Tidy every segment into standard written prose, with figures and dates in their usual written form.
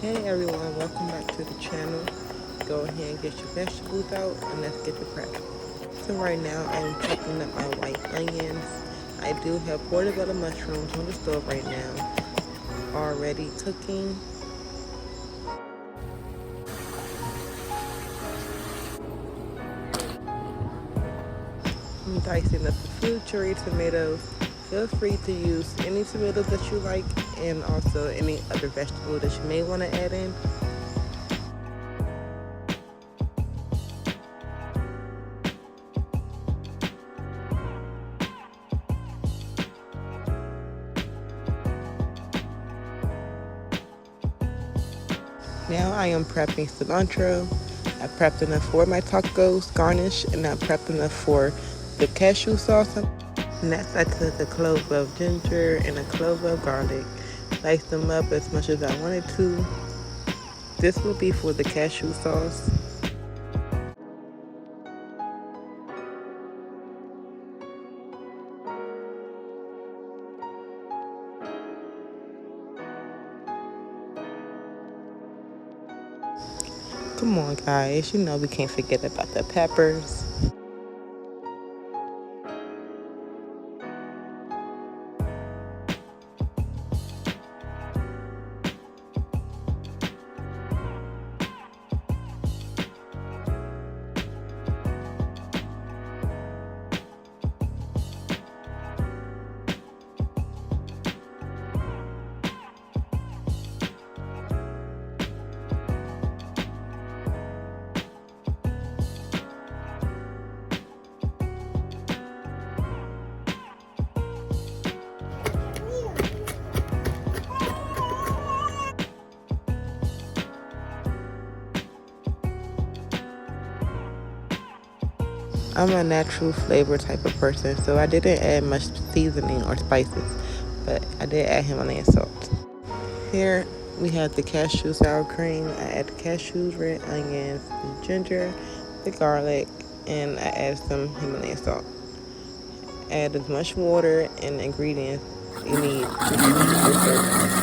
Hey everyone, welcome back to the channel. Go ahead and get your vegetables out and let's get to prep. So right now I'm chopping up my white onions. I do have portobello mushrooms on the stove right now, already cooking. I'm dicing up the food cherry tomatoes. Feel free to use any tomatoes that you like and also any other vegetable that you may want to add in. Now I am prepping cilantro. I prepped enough for my tacos garnish, and I prepped enough for the cashew sauce. Next I took a clove of ginger and a clove of garlic, diced them up as much as I wanted to. This will be for the cashew sauce. Come on guys, you know we can't forget about the peppers. I'm a natural flavor type of person, so I didn't add much seasoning or spices, but I did add Himalayan salt. Here we have the cashew sour cream. I add the cashews, red onions, the ginger, the garlic, and I add some Himalayan salt. Add as much water and ingredients you need to complete your serving.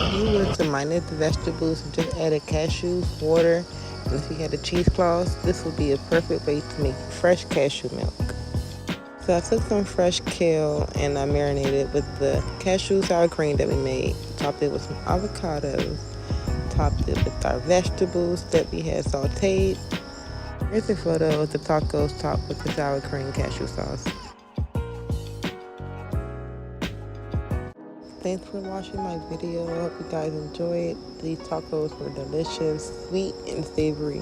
If you were to minus the vegetables and just added cashews, water, and if you had a cheesecloth, this would be a perfect way to make fresh cashew milk. So I took some fresh kale and I marinated with the cashew sour cream that we made. Topped it with some avocados. Topped it with our vegetables that we had sauteed. Here's a photo of the tacos topped with the sour cream cashew sauce. Thanks for watching my video. I hope you guys enjoyed. These tacos were delicious, sweet and savory.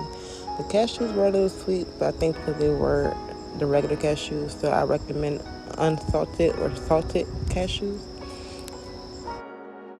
The cashews were a little sweet, but I think because they were the regular cashews, so I recommend unsalted or salted cashews.